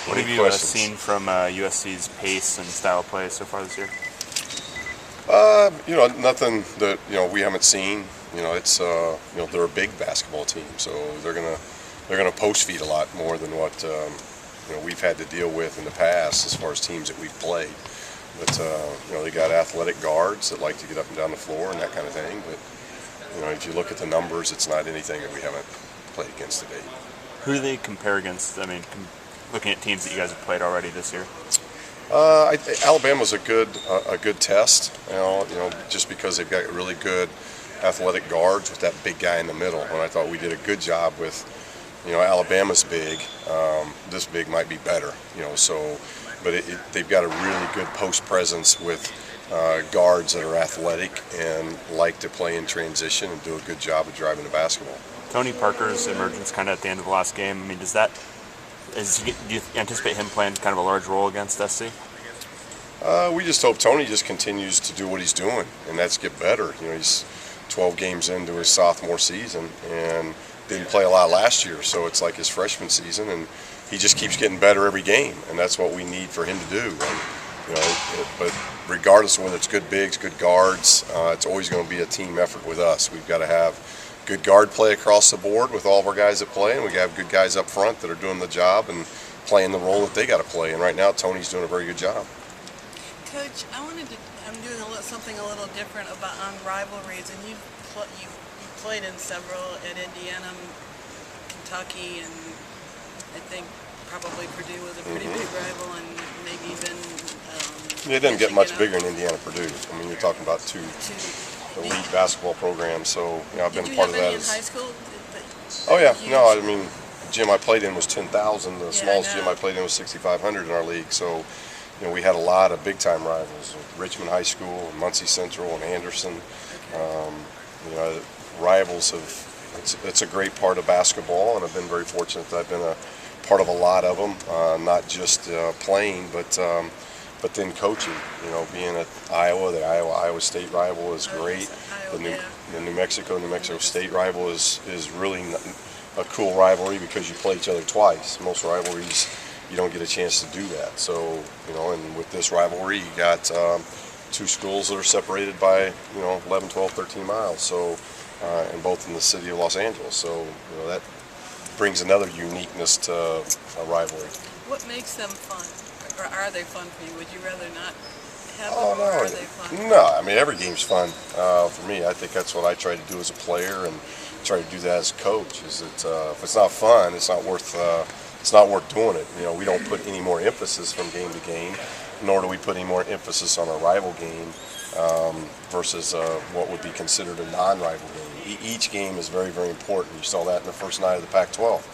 What have you seen from USC's pace and style of play so far this year? Nothing that we haven't seen. It's they're a big basketball team, so they're gonna post feed a lot more than what we've had to deal with in the past as far as teams that we've played. But they got athletic guards that like to get up and down the floor and that kind of thing. But if you look at the numbers, it's not anything that we haven't played against to date. Who do they compare against? I mean, looking at teams that you guys have played already this year. Alabama's a good test. Just because they've got really good athletic guards with that big guy in the middle. And I thought we did a good job with, Alabama's big. This big might be better. But they've got a really good post presence with guards that are athletic and like to play in transition and do a good job of driving the basketball. Tony Parker's emergence kind of at the end of the last game. I mean, do you anticipate him playing kind of a large role against SC? We just hope Tony just continues to do what he's doing, and that's get better. He's 12 games into his sophomore season and didn't play a lot last year, so it's like his freshman season, and he just keeps getting better every game, and that's what we need for him to do. And, but regardless of whether it's good bigs, good guards, it's always going to be a team effort with us. We've got to have good guard play across the board with all of our guys that play, and we have good guys up front that are doing the job and playing the role that they got to play. And right now, Tony's doing a very good job. Coach, I'm doing something a little different on rivalries, and you played in several at Indiana, Kentucky, and I think probably Purdue was a pretty big rival, and maybe even. It doesn't get much bigger in Indiana, Purdue. I mean, you're talking about two elite basketball program, so I've been a part of that. Did you have any in high school? Oh yeah, no, I mean, the gym I played in was 10,000. The smallest gym I played in was 6,500 in our league. So, we had a lot of big time rivals: Richmond High School, and Muncie Central, and Anderson. Rivals have. It's a great part of basketball, and I've been very fortunate that I've been a part of a lot of them, not just playing, but then coaching. Being at Iowa, the Iowa State rival is great. The New Mexico State rival is really a cool rivalry because you play each other twice. Most rivalries, you don't get a chance to do that. So, and with this rivalry, you got two schools that are separated by 11, 12, 13 miles. So, and both in the city of Los Angeles. So, that brings another uniqueness to a rivalry. What makes them fun? Or are they fun for you? Would you rather not have them, or are they fun? No, I mean, every game's fun for me. I think that's what I try to do as a player and try to do that as a coach, is that if it's not fun, it's not worth doing it. We don't put any more emphasis from game to game, nor do we put any more emphasis on a rival game versus what would be considered a non-rival game. Each game is very, very important. You saw that in the first night of the Pac-12.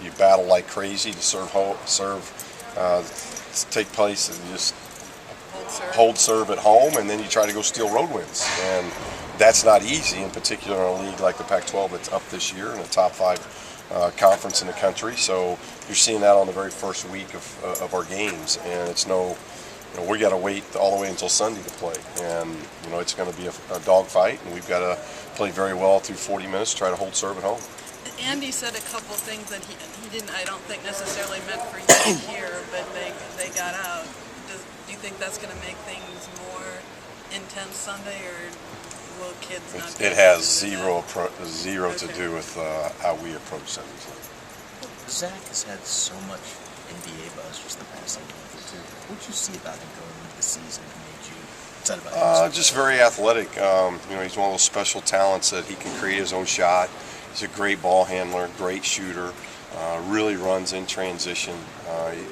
You battle like crazy to take place, and you just hold serve at home, and then you try to go steal road wins. And that's not easy, in particular in a league like the Pac-12 that's up this year in the top 5 conference in the country. So you're seeing that on the very first week of our games, and it's we got to wait all the way until Sunday to play. And it's going to be a dogfight, and we've got to play very well through 40 minutes to try to hold serve at home. Andy said a couple things that he didn't, I don't think necessarily meant for you to hear, but they got out. Do you think that's going to make things more intense Sunday, or will kids not? It has zero to do with how we approach Sundays. Zach has had so much NBA buzz just the past month or two. What did you see about him going into the season that made you excited about him? Just very athletic. He's one of those special talents that he can create his own shot. He's a great ball handler, great shooter, really runs in transition.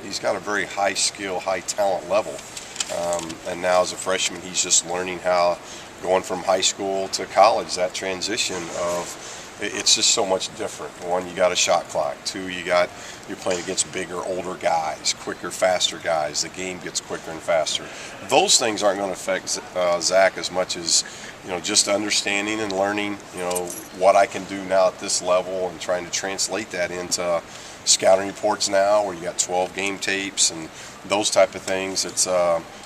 He's got a very high skill, high talent level. And now as a freshman, he's just learning how, going from high school to college, that transition it's just so much different. One, you got a shot clock. Two, you're playing against bigger, older guys, quicker, faster guys. The game gets quicker and faster. Those things aren't going to affect Zach as much as just understanding and learning, what I can do now at this level, and trying to translate that into scouting reports now, where you got 12 game tapes and those type of things. It's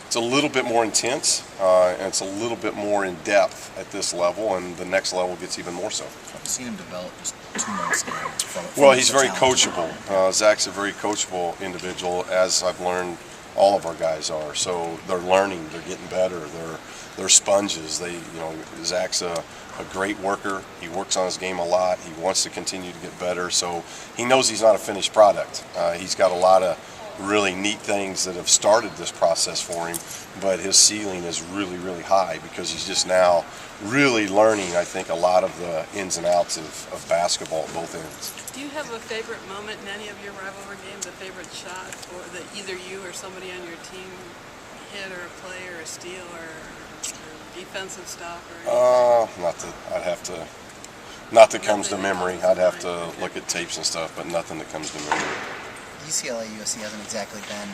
it's a little bit more intense, and it's a little bit more in depth at this level, and the next level gets even more so. I've seen him develop just 2 months now. Well, he's very coachable. Zach's a very coachable individual, as I've learned all of our guys are. So they're learning, they're getting better, they're sponges. Zach's a great worker. He works on his game a lot. He wants to continue to get better. So he knows he's not a finished product. He's got a lot of really neat things that have started this process for him, but his ceiling is really, really high because he's just now really learning, I think, a lot of the ins and outs of basketball at both ends. Do you have a favorite moment in any of your rivalry games, a favorite shot, or that either you or somebody on your team hit, or a play, or a steal, or defensive stop, or anything? Not that comes to memory. I'd have to look at tapes and stuff, but nothing that comes to memory. UCLA USC hasn't exactly been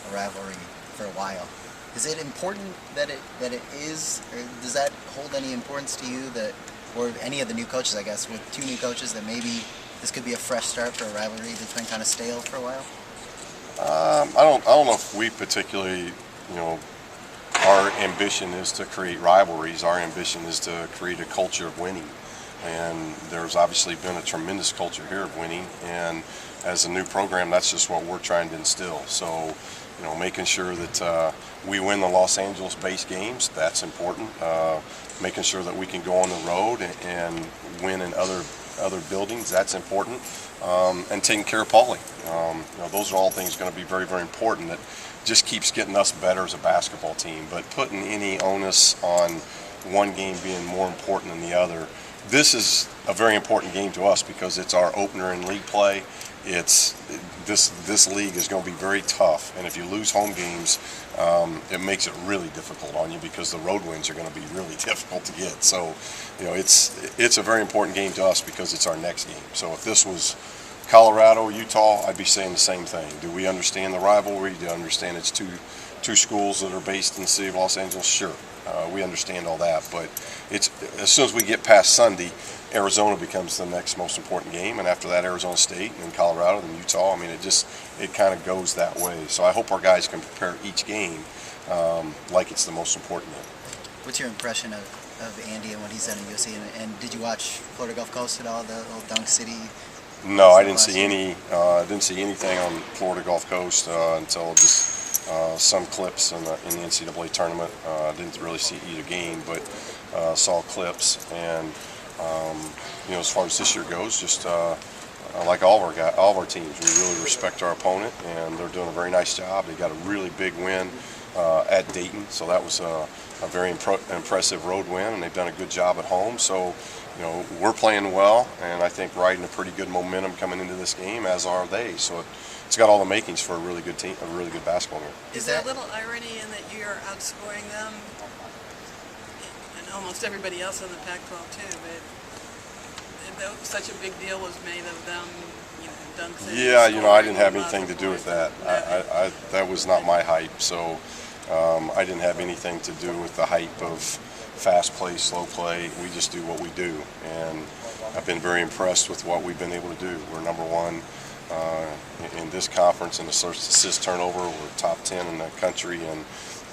a rivalry for a while. Is it important that it is, or does that hold any importance to you, that, or any of the new coaches, I guess, with 2 new coaches, that maybe this could be a fresh start for a rivalry that's been kind of stale for a while? I don't know if we particularly, our ambition is to create rivalries. Our ambition is to create a culture of winning. And there's obviously been a tremendous culture here of winning. And as a new program, that's just what we're trying to instill. So, making sure that we win the Los Angeles-based games, that's important. Making sure that we can go on the road and win in other buildings, that's important. And taking care of Paulie. Those are all things going to be very, very important. That just keeps getting us better as a basketball team. But putting any onus on one game being more important than the other, this is a very important game to us because it's our opener in league play. This league is going to be very tough, and if you lose home games, it makes it really difficult on you because the road wins are going to be really difficult to get. So, it's a very important game to us because it's our next game. So if this was Colorado, Utah, I'd be saying the same thing. Do we understand the rivalry? Do we understand it's two schools that are based in the city of Los Angeles? Sure. We understand all that, but it's as soon as we get past Sunday, Arizona becomes the next most important game, and after that, Arizona State, and then Colorado, then Utah. I mean, it kind of goes that way. So I hope our guys can prepare each game like it's the most important game. What's your impression of Andy and what he's done at USC? And did you watch Florida Gulf Coast at all, the old Dunk City? No, I didn't see any. Didn't see anything on Florida Gulf Coast until just some clips in the NCAA tournament. Didn't really see either game, but saw clips. And as far as this year goes, just like all of our teams, we really respect our opponent, and they're doing a very nice job. They got a really big win at Dayton, so that was a very impressive road win, and they've done a good job at home. So, we're playing well, and I think riding a pretty good momentum coming into this game, as are they. So it's got all the makings for a really good team, a really good basketball game. Is there a little irony in that you're outscoring them and almost everybody else in the Pac-12 too? But such a big deal was made of them, dunks. Yeah, I didn't have anything to do with that. I that was not my hype. So I didn't have anything to do with the hype of fast play, slow play. We just do what we do, and I've been very impressed with what we've been able to do. We're number one in this conference in assist turnover. We're top 10 in the country in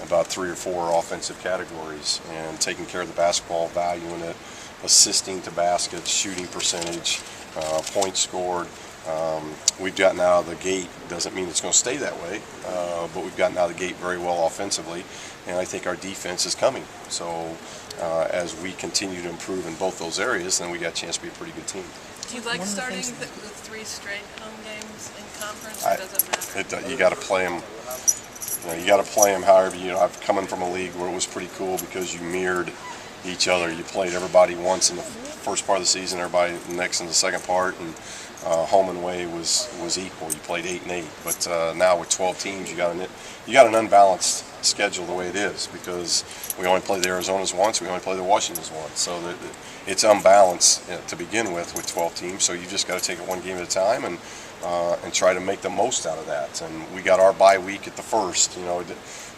about 3 or 4 offensive categories, and taking care of the basketball, valuing it, assisting to baskets, shooting percentage, points scored. We've gotten out of the gate. Doesn't mean it's going to stay that way, but we've gotten out of the gate very well offensively, and I think our defense is coming. So as we continue to improve in both those areas, then we got a chance to be a pretty good team. Do you like starting with 3 straight home games in conference, or does it matter? You got to play them. You got to play them however. I've coming from a league where it was pretty cool because you mirrored each other. You played everybody once in the first part of the season, everybody next in the second part, and home and away was equal. You played 8 and 8, but now with 12 teams, you got an unbalanced schedule the way it is because we only play the Arizonas once, we only play the Washingtons once, so it's unbalanced to begin with 12 teams. So you just got to take it one game at a time and try to make the most out of that. And we got our bye week at the first.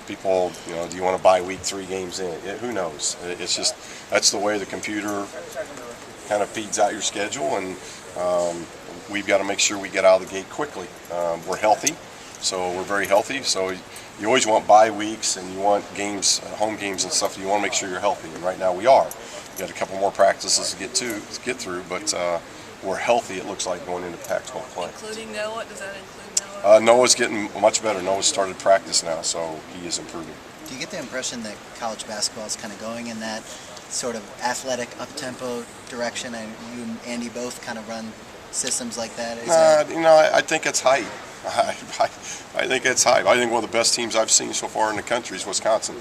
People, do you want to bye week 3 games in? Who knows? It's just that's the way the computer kind of feeds out your schedule, and we've got to make sure we get out of the gate quickly. We're healthy, So we're very healthy. So you always want bye weeks and you want games, home games and stuff. You want to make sure you're healthy, and right now we are. We got a couple more practices to get through, but we're healthy. It looks like going into Pac-12 play. Including Noah? Does that include Noah? Noah's getting much better. Noah's started practice now, so he is improving. Do you get the impression that college basketball is kind of going in that sort of athletic, up-tempo direction? And you and Andy both kind of run systems like that. I think it's hype. I think it's hype. I think one of the best teams I've seen so far in the country is Wisconsin.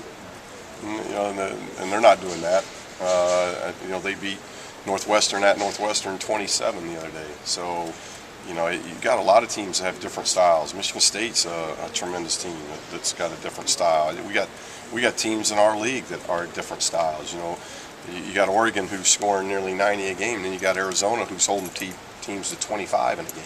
And they're not doing that. They beat Northwestern at Northwestern 27 the other day. So, you've got a lot of teams that have different styles. Michigan State's a tremendous team that's got a different style. We got teams in our league that are different styles. You got Oregon who's scoring nearly 90 a game, and then you got Arizona who's holding teams to 25 in a game.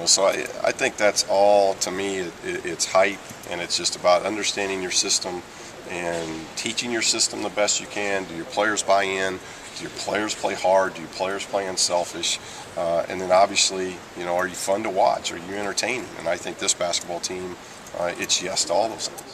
So I think that's all, to me, it's hype, and it's just about understanding your system and teaching your system the best you can. Do your players buy in? Do your players play hard? Do your players play unselfish? And then obviously, are you fun to watch? Are you entertaining? And I think this basketball team, it's yes to all those things.